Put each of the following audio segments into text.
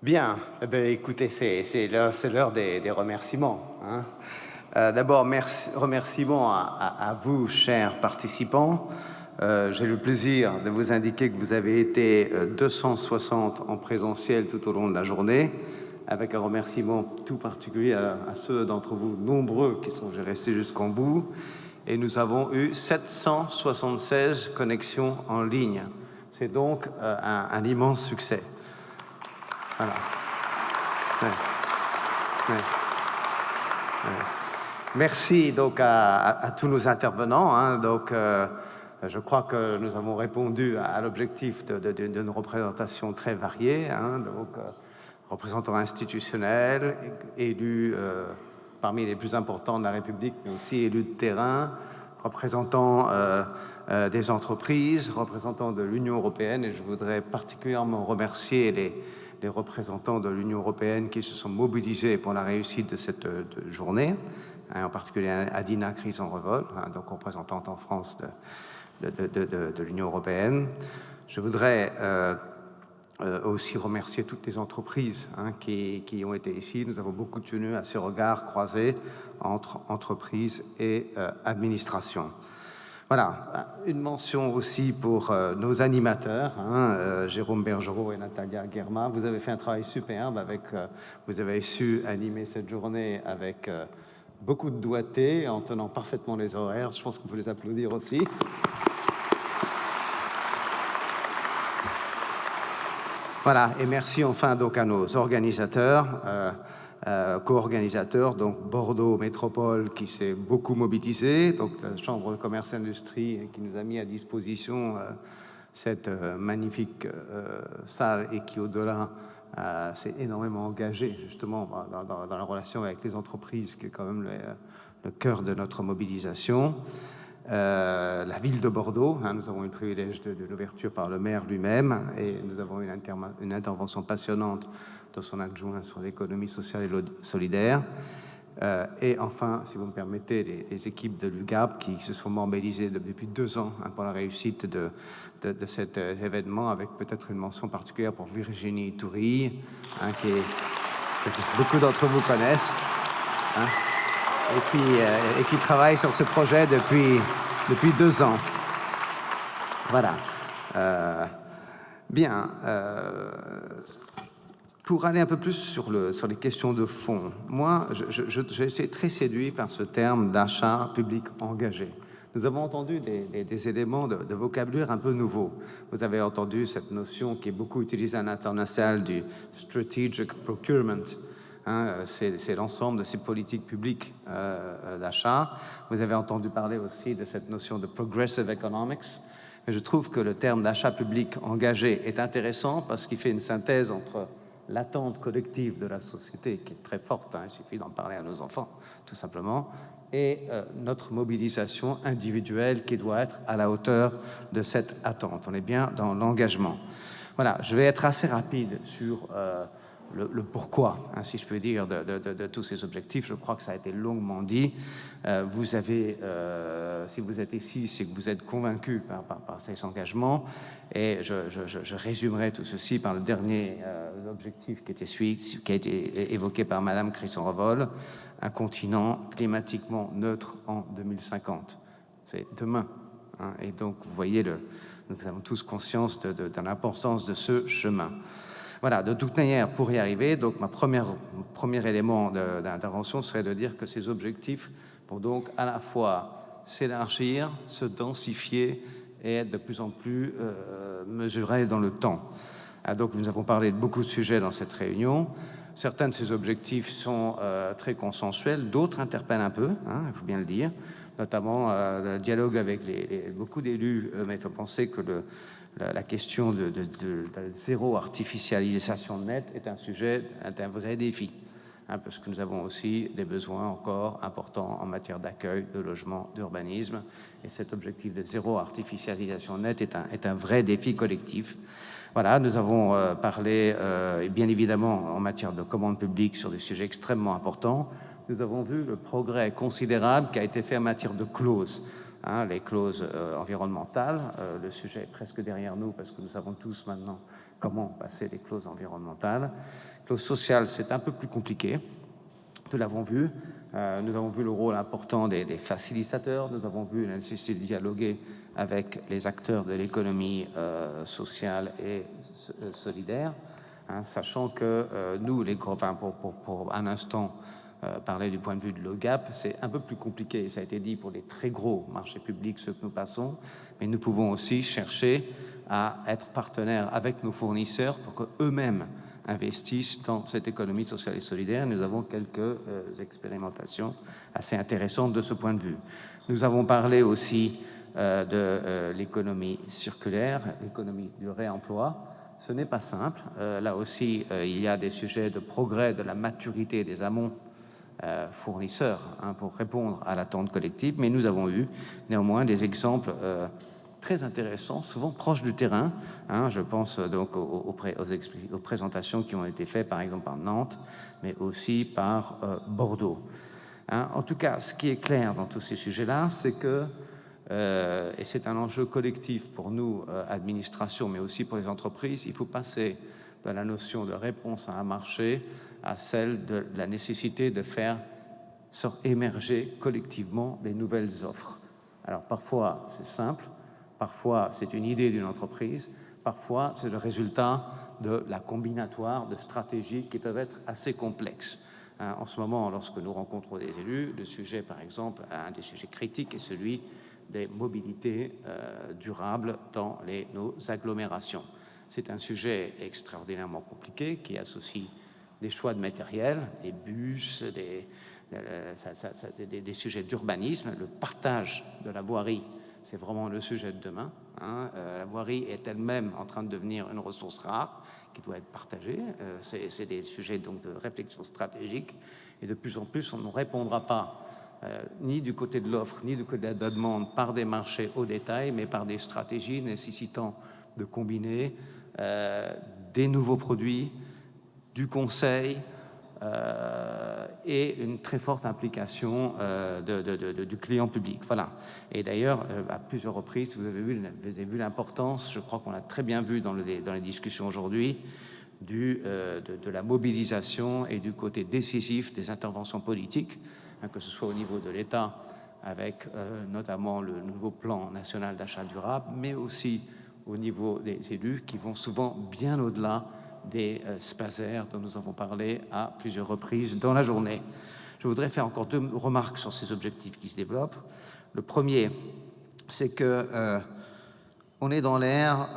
Bien, eh ben, écoutez, c'est l'heure des remerciements, hein. D'abord, remerciements à vous, chers participants. J'ai le plaisir de vous indiquer que vous avez été 260 en présentiel tout au long de la journée, avec un remerciement tout particulier à ceux d'entre vous nombreux qui sont restés jusqu'au bout. Et nous avons eu 776 connexions en ligne. C'est donc un immense succès. Voilà. Ouais. Ouais. Ouais. Merci donc à tous nos intervenants, hein. Donc, je crois que nous avons répondu à l'objectif d'une représentation très variée, hein. Donc, représentants institutionnels, élus parmi les plus importants de la République, mais aussi élus de terrain, représentants des entreprises, représentants de l'Union européenne, et je voudrais particulièrement remercier les représentants de l'Union européenne qui se sont mobilisés pour la réussite de cette journée, hein, en particulier Adina Crisson-Revol, hein, donc représentante en France de l'Union européenne. Je voudrais aussi remercier toutes les entreprises, hein, qui ont été ici. Nous avons beaucoup tenu à ce regard croisé entre entreprises et administration. Voilà, une mention aussi pour nos animateurs, hein, Jérôme Bergerot et Natalia Guerma. Vous avez fait un travail superbe, vous avez su animer cette journée avec beaucoup de doigté, en tenant parfaitement les horaires. Je pense qu'on peut les applaudir aussi. Voilà, et merci enfin donc à nos organisateurs, co-organisateurs, donc Bordeaux Métropole qui s'est beaucoup mobilisé, donc la Chambre de commerce et industrie qui nous a mis à disposition cette magnifique salle et qui au-delà s'est énormément engagé justement dans la relation avec les entreprises qui est quand même le cœur de notre mobilisation. La ville de Bordeaux, hein, nous avons eu le privilège de l'ouverture par le maire lui-même et nous avons eu une intervention passionnante de son adjoint sur l'économie sociale et solidaire. Et enfin, si vous me permettez, les équipes de l'UGAP qui se sont mobilisées depuis 2 ans, hein, pour la réussite de cet événement, avec peut-être une mention particulière pour Virginie Toury, hein, que beaucoup d'entre vous connaissent, hein, et qui travaille sur ce projet depuis 2 ans. Voilà. Bien. Pour aller un peu plus sur les questions de fond, moi, j'ai été très séduit par ce terme d'achat public engagé. Nous avons entendu des éléments de vocabulaire un peu nouveaux. Vous avez entendu cette notion qui est beaucoup utilisée à l'international du strategic procurement. Hein, c'est l'ensemble de ces politiques publiques d'achat. Vous avez entendu parler aussi de cette notion de progressive economics. Mais je trouve que le terme d'achat public engagé est intéressant parce qu'il fait une synthèse entre l'attente collective de la société, qui est très forte, hein, il suffit d'en parler à nos enfants, tout simplement, et notre mobilisation individuelle qui doit être à la hauteur de cette attente. On est bien dans l'engagement. Voilà, je vais être assez rapide sur le pourquoi, hein, si je peux dire, de tous ces objectifs. Je crois que ça a été longuement dit. Vous avez, si vous êtes ici, c'est que vous êtes convaincus par ces engagements. Et je résumerai tout ceci par le dernier objectif qui a été évoqué par Madame Crisson-Revol, un continent climatiquement neutre en 2050. C'est demain, hein, et donc, vous voyez, nous avons tous conscience de l'importance de ce chemin. Voilà, de toute manière, pour y arriver, donc premier élément d'intervention serait de dire que ces objectifs vont donc à la fois s'élargir, se densifier et être de plus en plus mesurés dans le temps. Donc nous avons parlé de beaucoup de sujets dans cette réunion. Certains de ces objectifs sont très consensuels, d'autres interpellent un peu, hein, il faut bien le dire, notamment le dialogue avec beaucoup d'élus mais il faut penser que la question de zéro artificialisation nette est un vrai défi, hein, parce que nous avons aussi des besoins encore importants en matière d'accueil, de logement, d'urbanisme, et cet objectif de zéro artificialisation nette est un vrai défi collectif. Voilà, nous avons parlé, bien évidemment, en matière de commande publique sur des sujets extrêmement importants. Nous avons vu le progrès considérable qui a été fait en matière de clauses. Hein, les clauses environnementales, le sujet est presque derrière nous parce que nous savons tous maintenant comment passer les clauses environnementales. Clause sociale, c'est un peu plus compliqué. Nous l'avons vu. Nous avons vu le rôle important des facilitateurs. Nous avons vu la nécessité de dialoguer avec les acteurs de l'économie sociale et solidaire, hein, sachant que nous, pour un instant, parler du point de vue de l'OGAP, c'est un peu plus compliqué. Ça a été dit pour les très gros marchés publics, ceux que nous passons, mais nous pouvons aussi chercher à être partenaires avec nos fournisseurs pour qu'eux-mêmes investissent dans cette économie sociale et solidaire. Nous avons quelques expérimentations assez intéressantes de ce point de vue. Nous avons parlé aussi de l'économie circulaire, l'économie du réemploi. Ce n'est pas simple. Là aussi, il y a des sujets de progrès de la maturité des amont fournisseurs, hein, pour répondre à l'attente collective, mais nous avons eu néanmoins des exemples très intéressants, souvent proches du terrain, hein. Je pense donc aux présentations qui ont été faites par exemple par Nantes, mais aussi par Bordeaux, hein. En tout cas, ce qui est clair dans tous ces sujets-là, c'est que, et c'est un enjeu collectif pour nous, administration, mais aussi pour les entreprises, il faut passer de la notion de réponse à un marché à celle de la nécessité de faire émerger collectivement des nouvelles offres. Alors parfois c'est simple, parfois c'est une idée d'une entreprise, parfois c'est le résultat de la combinatoire de stratégies qui peuvent être assez complexes. En ce moment, lorsque nous rencontrons des élus, le sujet, par exemple, un des sujets critiques est celui des mobilités durables dans nos agglomérations. C'est un sujet extraordinairement compliqué qui associe des choix de matériel, des bus, des sujets d'urbanisme. Le partage de la voirie, c'est vraiment le sujet de demain, hein. La voirie est elle-même en train de devenir une ressource rare qui doit être partagée. C'est des sujets donc de réflexion stratégique, et de plus en plus on ne répondra pas ni du côté de l'offre ni du côté de la demande par des marchés au détail, mais par des stratégies nécessitant de combiner des nouveaux produits, du conseil et une très forte implication du client public. Voilà. Et d'ailleurs, à plusieurs reprises, vous avez vu l'importance, je crois qu'on l'a très bien vu dans les discussions aujourd'hui, de la mobilisation et du côté décisif des interventions politiques, hein, que ce soit au niveau de l'État, avec notamment le nouveau plan national d'achat durable, mais aussi au niveau des élus qui vont souvent bien au-delà des SPASER dont nous avons parlé à plusieurs reprises dans la journée. Je voudrais faire encore deux remarques sur ces objectifs qui se développent. Le premier, c'est que on est dans l'ère,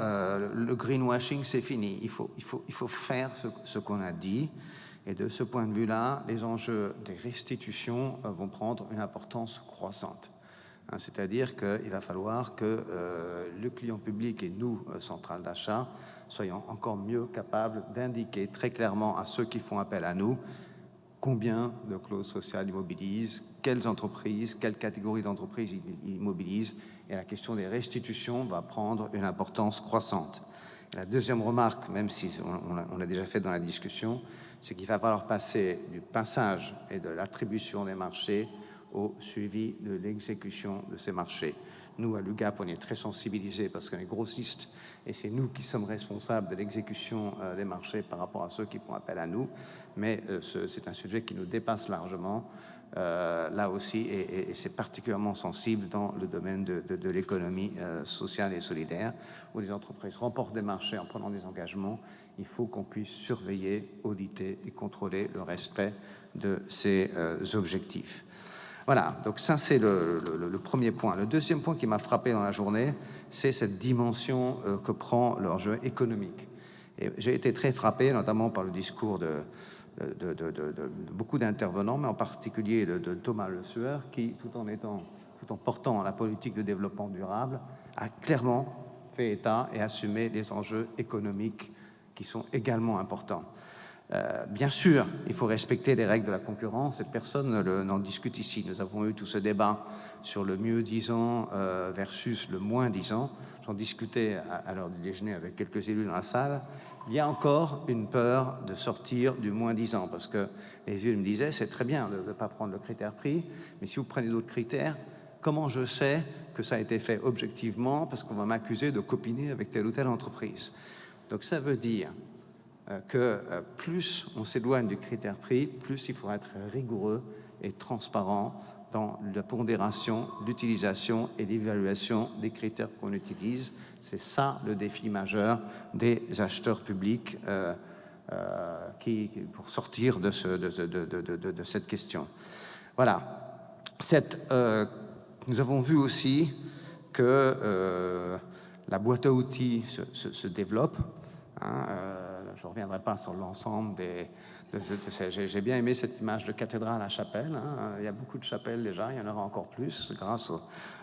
le greenwashing, c'est fini. Il faut faire ce qu'on a dit. Et de ce point de vue-là, les enjeux des restitutions vont prendre une importance croissante. Hein, c'est-à-dire qu'il va falloir que le client public et nous, centrales d'achat, soyons encore mieux capables d'indiquer très clairement à ceux qui font appel à nous combien de clauses sociales ils mobilisent, quelles entreprises, quelles catégories d'entreprises ils mobilisent, et la question des restitutions va prendre une importance croissante. Et la deuxième remarque, même si on l'a déjà fait dans la discussion, c'est qu'il va falloir passer du passage et de l'attribution des marchés au suivi de l'exécution de ces marchés. Nous, à l'UGAP, on est très sensibilisés parce qu'on est grossistes et c'est nous qui sommes responsables de l'exécution des marchés par rapport à ceux qui font appel à nous. Mais c'est un sujet qui nous dépasse largement, là aussi, et c'est particulièrement sensible dans le domaine de l'économie sociale et solidaire, où les entreprises remportent des marchés en prenant des engagements. Il faut qu'on puisse surveiller, auditer et contrôler le respect de ces objectifs. Voilà, donc ça c'est le premier point. Le deuxième point qui m'a frappé dans la journée, c'est cette dimension que prend l'enjeu économique. Et j'ai été très frappé, notamment par le discours de beaucoup d'intervenants, mais en particulier de Thomas Le Sueur, qui, tout en portant la politique de développement durable, a clairement fait état et assumé les enjeux économiques qui sont également importants. Bien sûr, il faut respecter les règles de la concurrence et personne n'en discute ici. Nous avons eu tout ce débat sur le mieux-disant versus le moins-disant. J'en discutais à l'heure du déjeuner avec quelques élus dans la salle. Il y a encore une peur de sortir du moins-disant parce que les élus me disaient c'est très bien de ne pas prendre le critère prix, mais si vous prenez d'autres critères, comment je sais que ça a été fait objectivement parce qu'on va m'accuser de copiner avec telle ou telle entreprise? Donc ça veut dire que plus on s'éloigne du critère prix, plus il faut être rigoureux et transparent dans la pondération, l'utilisation et l'évaluation des critères qu'on utilise. C'est ça le défi majeur des acheteurs publics pour sortir de cette question. Voilà. Nous avons vu aussi que la boîte à outils se développe. Je ne reviendrai pas sur l'ensemble j'ai bien aimé cette image de cathédrale à chapelle. Il y a beaucoup de chapelles déjà, il y en aura encore plus grâce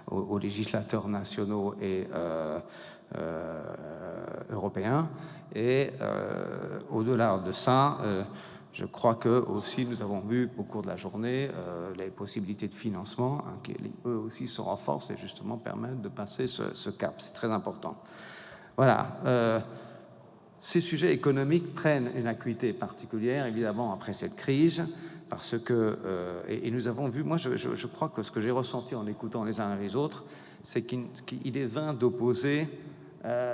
aux législateurs nationaux et européens. Et au-delà de ça, je crois que aussi nous avons vu au cours de la journée les possibilités de financement qui eux aussi se renforcent et justement permettent de passer ce cap. C'est très important. Voilà. Ces sujets économiques prennent une acuité particulière, évidemment, après cette crise, parce que, et nous avons vu, moi je crois que ce que j'ai ressenti en écoutant les uns et les autres, c'est qu'il est vain d'opposer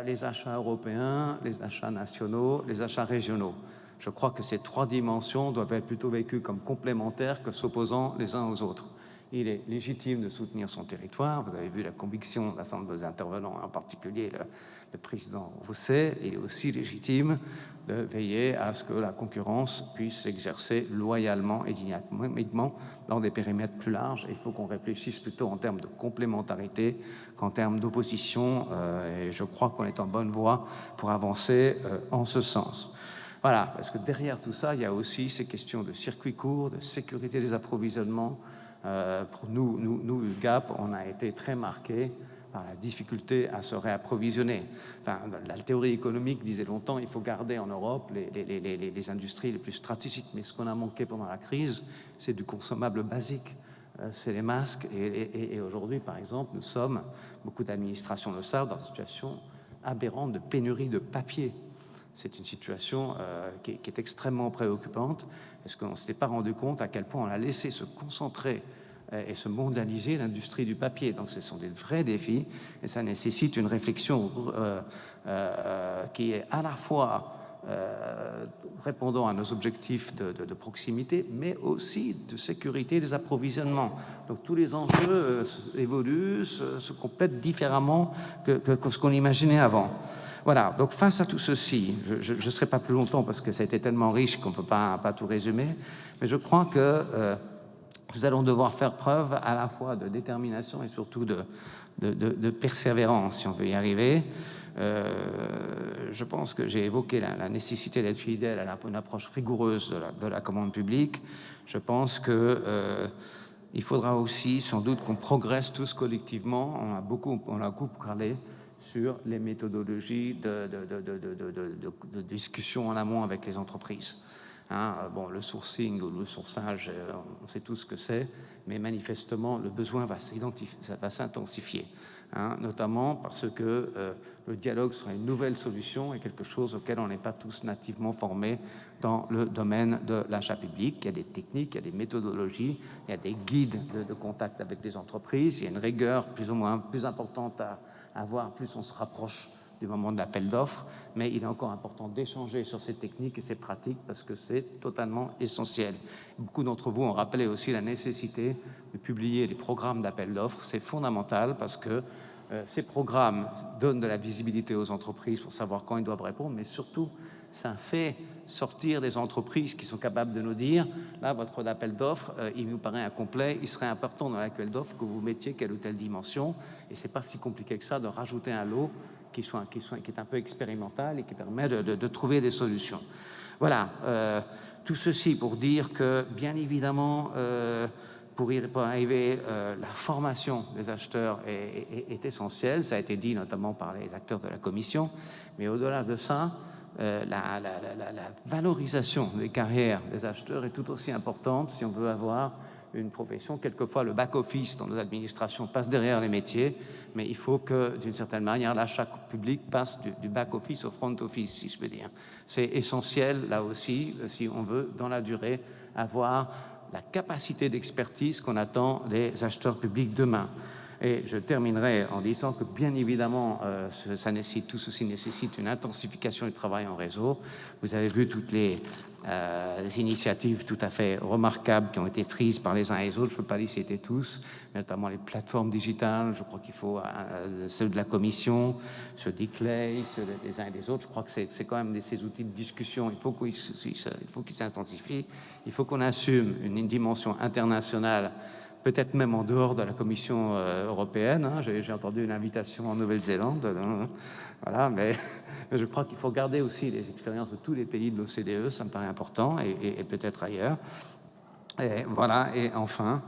les achats européens, les achats nationaux, les achats régionaux. Je crois que ces trois dimensions doivent être plutôt vécues comme complémentaires que s'opposant les uns aux autres. Il est légitime de soutenir son territoire. Vous avez vu la conviction d'un certain nombre d'intervenants, en particulier le président Rousset. Il est aussi légitime de veiller à ce que la concurrence puisse s'exercer loyalement et dynamiquement dans des périmètres plus larges. Il faut qu'on réfléchisse plutôt en termes de complémentarité qu'en termes d'opposition. Et je crois qu'on est en bonne voie pour avancer en ce sens. Voilà, parce que derrière tout ça, il y a aussi ces questions de circuits courts, de sécurité des approvisionnements. Pour nous, GAP, on a été très marqués par la difficulté à se réapprovisionner. Enfin, la théorie économique disait longtemps il faut garder en Europe les industries les plus stratégiques. Mais ce qu'on a manqué pendant la crise, c'est du consommable basique. C'est les masques. Et aujourd'hui, par exemple, nous sommes, beaucoup d'administrations le savent, dans une situation aberrante de pénurie de papier. C'est une situation qui est extrêmement préoccupante. Est-ce qu'on ne s'était pas rendu compte à quel point on a laissé se concentrer et se mondialiser l'industrie du papier? Donc ce sont des vrais défis et ça nécessite une réflexion qui est à la fois répondant à nos objectifs de proximité, mais aussi de sécurité des approvisionnements. Donc tous les enjeux évoluent, se complètent différemment que ce qu'on imaginait avant. Voilà, donc face à tout ceci, je ne serai pas plus longtemps parce que ça a été tellement riche qu'on ne peut pas tout résumer, mais je crois que nous allons devoir faire preuve à la fois de détermination et surtout de persévérance si on veut y arriver. Je pense que j'ai évoqué la nécessité d'être fidèle à une approche rigoureuse de la commande publique. Je pense que il faudra aussi sans doute qu'on progresse tous collectivement. On a beaucoup parlé sur les méthodologies de discussion en amont avec les entreprises. Bon, le sourcing ou le sourçage, on sait tous ce que c'est, mais manifestement, le besoin va s'intensifier, notamment parce que le dialogue sur une nouvelle solution est quelque chose auquel on n'est pas tous nativement formés dans le domaine de l'achat public. Il y a des techniques, il y a des méthodologies, il y a des guides de contact avec les entreprises, il y a une rigueur plus ou moins plus importante à avoir, plus on se rapproche du moment de l'appel d'offres, mais il est encore important d'échanger sur ces techniques et ces pratiques parce que c'est totalement essentiel. Beaucoup d'entre vous ont rappelé aussi la nécessité de publier les programmes d'appel d'offres. C'est fondamental parce que ces programmes donnent de la visibilité aux entreprises pour savoir quand ils doivent répondre, mais surtout, ça fait sortir des entreprises qui sont capables de nous dire là, votre appel d'offres, il nous paraît incomplet, il serait important dans l'appel d'offres que vous mettiez telle ou telle dimension, et c'est pas si compliqué que ça de rajouter un lot qui est un peu expérimental et qui permet de trouver des solutions. Voilà, tout ceci pour dire que, bien évidemment, pour arriver, la formation des acheteurs est essentielle. Ça a été dit notamment par les acteurs de la Commission, mais au-delà de ça, la valorisation des carrières des acheteurs est tout aussi importante si on veut avoir une profession. Quelquefois, le back-office dans nos administrations passe derrière les métiers, mais il faut que, d'une certaine manière, l'achat public passe du back-office au front-office, si je peux dire. C'est essentiel, là aussi, si on veut, dans la durée, avoir la capacité d'expertise qu'on attend des acheteurs publics demain. Et je terminerai en disant que, bien évidemment, tout ceci nécessite une intensification du travail en réseau. Vous avez vu toutes les initiatives tout à fait remarquables qui ont été prises par les uns et les autres. Je ne peux pas les citer tous, notamment les plateformes digitales. Je crois qu'il faut ceux de la Commission, ceux d'ICLEI, ceux des uns et des autres. Je crois que c'est quand même ces outils de discussion. Il faut qu'ils s'intensifient. Il faut qu'on assume une dimension internationale, peut-être même en dehors de la Commission européenne. Hein. J'ai entendu une invitation en Nouvelle-Zélande. Voilà, mais je crois qu'il faut garder aussi les expériences de tous les pays de l'OCDE, ça me paraît important, et peut-être ailleurs. Et voilà, et enfin,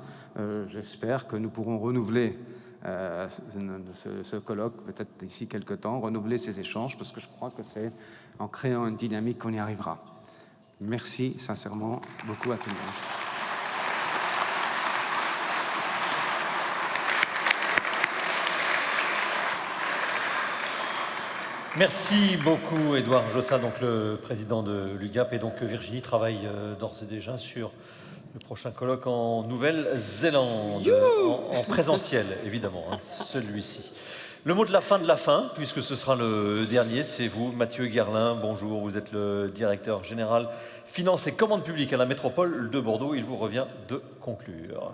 j'espère que nous pourrons renouveler ce colloque, peut-être d'ici quelques temps, renouveler ces échanges, parce que je crois que c'est en créant une dynamique qu'on y arrivera. Merci sincèrement beaucoup à tout le monde. Merci beaucoup, Édouard Jossa, donc le président de l'UGAP. Et donc Virginie travaille d'ores et déjà sur le prochain colloque en Nouvelle-Zélande, en présentiel, évidemment, hein, celui-ci. Le mot de la fin, puisque ce sera le dernier, c'est vous, Mathieu Guerlin. Bonjour, vous êtes le directeur général Finances et Commandes publiques à la métropole de Bordeaux. Il vous revient de conclure.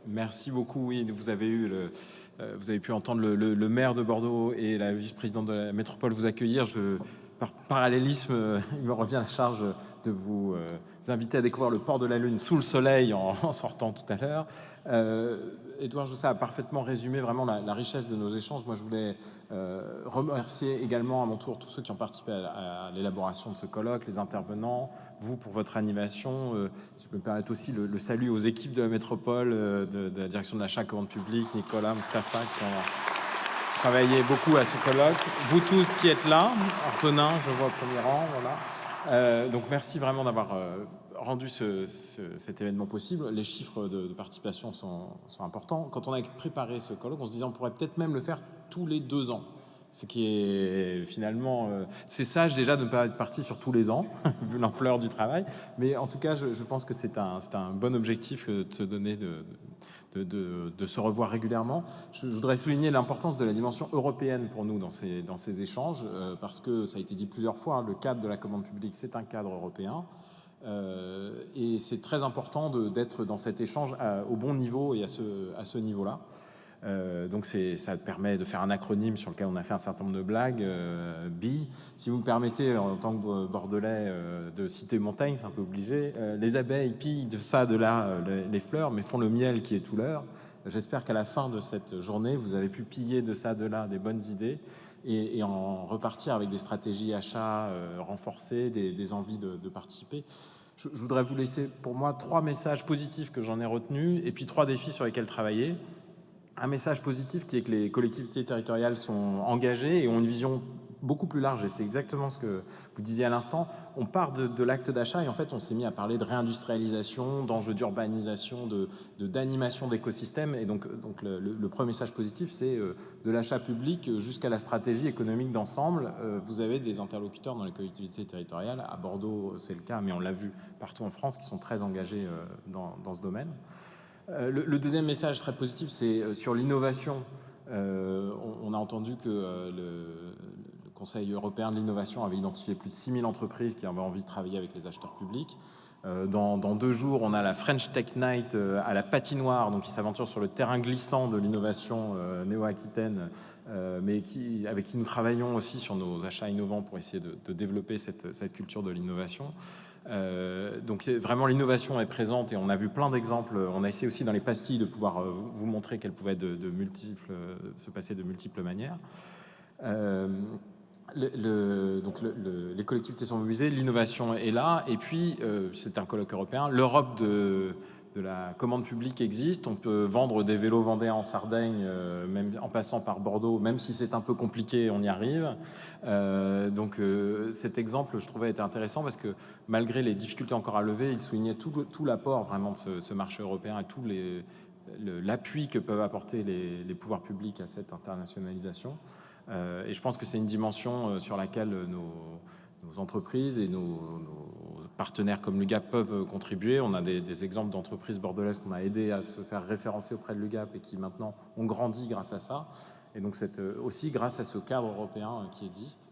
Merci beaucoup. Oui, vous avez pu entendre le maire de Bordeaux et la vice-présidente de la métropole vous accueillir. Par parallélisme, il me revient la charge de vous inviter à découvrir le port de la Lune sous le soleil en sortant tout à l'heure. Édouard Jossa a parfaitement résumé vraiment la richesse de nos échanges. Moi, je voulais remercier également à mon tour tous ceux qui ont participé à l'élaboration de ce colloque, les intervenants, vous pour votre animation. Je peux me permettre aussi le salut aux équipes de la métropole, de la direction de l'achat, commande publique, Nicolas, Mustafa, qui ont travaillé beaucoup à ce colloque. Vous tous qui êtes là, Antonin, je vois au premier rang, voilà. Donc merci vraiment d'avoir rendu cet événement possible. Les chiffres de participation sont importants. Quand on a préparé ce colloque, on se disait on pourrait peut-être même le faire tous les 2 ans. Ce qui est finalement... c'est sage déjà de ne pas être parti sur tous les ans, vu l'ampleur du travail. Mais en tout cas, je pense que c'est un bon objectif de se donner de se revoir régulièrement. Je voudrais souligner l'importance de la dimension européenne pour nous dans ces échanges, parce que ça a été dit plusieurs fois, hein, le cadre de la commande publique, c'est un cadre européen. Et c'est très important d'être dans cet échange au bon niveau et à ce niveau-là. Donc ça permet de faire un acronyme sur lequel on a fait un certain nombre de blagues. BI, si vous me permettez, en tant que Bordelais, de citer Montaigne, c'est un peu obligé. Les abeilles pillent de ça, de là, les fleurs, mais font le miel qui est tout leur. J'espère qu'à la fin de cette journée, vous avez pu piller de ça, de là, des bonnes idées et en repartir avec des stratégies achats renforcées, des envies de participer. Je voudrais vous laisser, pour moi, 3 messages positifs que j'en ai retenus et puis 3 défis sur lesquels travailler. Un message positif qui est que les collectivités territoriales sont engagées et ont une vision beaucoup plus large, et c'est exactement ce que vous disiez à l'instant. On part de l'acte d'achat et en fait on s'est mis à parler de réindustrialisation, d'enjeux d'urbanisation, d'animation d'écosystèmes. Et donc le premier message positif, c'est de l'achat public jusqu'à la stratégie économique d'ensemble. Vous avez des interlocuteurs dans les collectivités territoriales, à Bordeaux c'est le cas, mais on l'a vu partout en France, qui sont très engagés dans ce domaine. Le deuxième message très positif, c'est sur l'innovation. On a entendu que le Conseil européen de l'innovation avait identifié plus de 6000 entreprises qui avaient envie de travailler avec les acheteurs publics. Dans 2 jours, on a la French Tech Night à la patinoire, donc qui s'aventure sur le terrain glissant de l'innovation néo-aquitaine, mais avec qui nous travaillons aussi sur nos achats innovants pour essayer de développer cette culture de l'innovation. Donc vraiment l'innovation est présente et on a vu plein d'exemples. On a essayé aussi dans les pastilles de pouvoir vous montrer qu'elle pouvait se passer de multiples manières. Les collectivités sont mobilisées, l'innovation est là, et puis c'est un colloque européen. L'Europe de la commande publique existe. On peut vendre des vélos vendéens en Sardaigne, même en passant par Bordeaux, même si c'est un peu compliqué, on y arrive. Donc cet exemple, je trouvais, était intéressant parce que malgré les difficultés encore à lever, il soulignait tout l'apport vraiment de ce marché européen et tout l'appui que peuvent apporter les pouvoirs publics à cette internationalisation. Et je pense que c'est une dimension sur laquelle nos entreprises et nos partenaires comme l'UGAP peuvent contribuer. On a des exemples d'entreprises bordelaises qu'on a aidé à se faire référencer auprès de l'UGAP et qui maintenant ont grandi grâce à ça. Et donc c'est aussi grâce à ce cadre européen qui existe.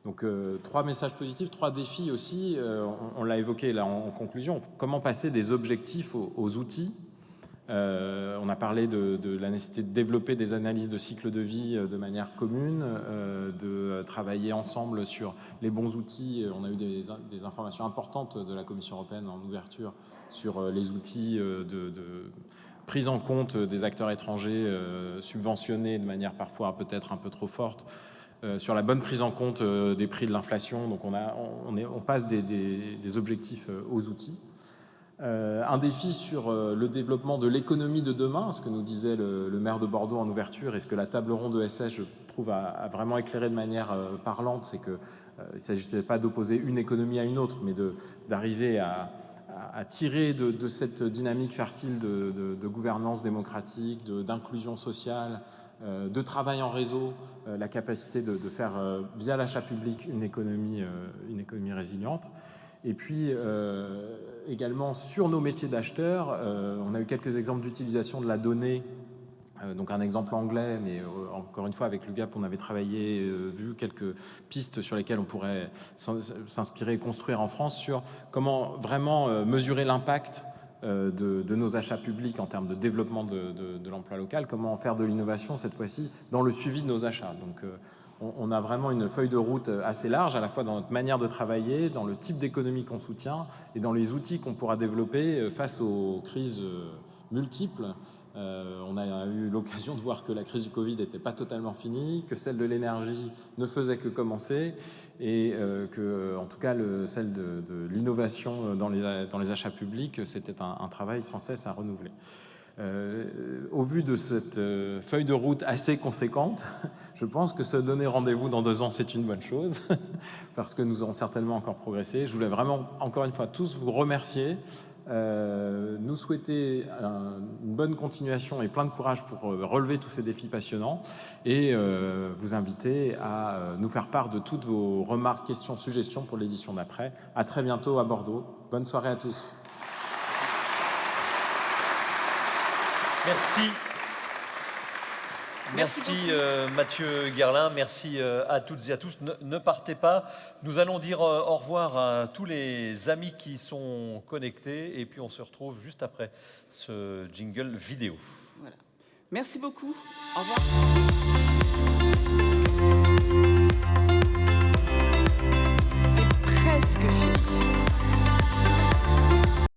Donc 3 messages positifs, 3 défis aussi. On l'a évoqué là en conclusion. Comment passer des objectifs aux outils? On a parlé de la nécessité de développer des analyses de cycle de vie de manière commune, de travailler ensemble sur les bons outils. On a eu des informations importantes de la Commission européenne en ouverture sur les outils de prise en compte des acteurs étrangers subventionnés de manière parfois peut-être un peu trop forte, sur la bonne prise en compte des prix de l'inflation. Donc on passe des objectifs aux outils. Un défi sur le développement de l'économie de demain, ce que nous disait le maire de Bordeaux en ouverture, et ce que la table ronde ESS, je trouve, a vraiment éclairé de manière parlante, c'est qu'il ne s'agissait pas d'opposer une économie à une autre, mais d'arriver à tirer de cette dynamique fertile de gouvernance démocratique, d'inclusion sociale, de travail en réseau, la capacité de faire, via l'achat public, une économie résiliente. Et puis, également, sur nos métiers d'acheteurs, on a eu quelques exemples d'utilisation de la donnée. Donc un exemple anglais, mais encore une fois, avec l'UGAP, on avait travaillé, vu quelques pistes sur lesquelles on pourrait s'inspirer et construire en France sur comment vraiment mesurer l'impact de nos achats publics en termes de développement de l'emploi local, comment faire de l'innovation cette fois-ci dans le suivi de nos achats. Donc on a vraiment une feuille de route assez large, à la fois dans notre manière de travailler, dans le type d'économie qu'on soutient et dans les outils qu'on pourra développer face aux crises multiples. On a eu l'occasion de voir que la crise du Covid n'était pas totalement finie, que celle de l'énergie ne faisait que commencer et que, en tout cas, celle de l'innovation dans les achats publics, c'était un travail sans cesse à renouveler. Au vu de cette feuille de route assez conséquente, je pense que se donner rendez-vous dans 2 ans, c'est une bonne chose, parce que nous aurons certainement encore progressé. Je voulais vraiment, encore une fois, tous vous remercier, nous souhaiter une bonne continuation et plein de courage pour relever tous ces défis passionnants, et vous inviter à nous faire part de toutes vos remarques, questions, suggestions pour l'édition d'après. À très bientôt à Bordeaux. Bonne soirée à tous. Merci. Merci Mathieu Guerlin, merci à toutes et à tous. Ne partez pas, nous allons dire au revoir à tous les amis qui sont connectés et puis on se retrouve juste après ce jingle vidéo. Voilà. Merci beaucoup, au revoir.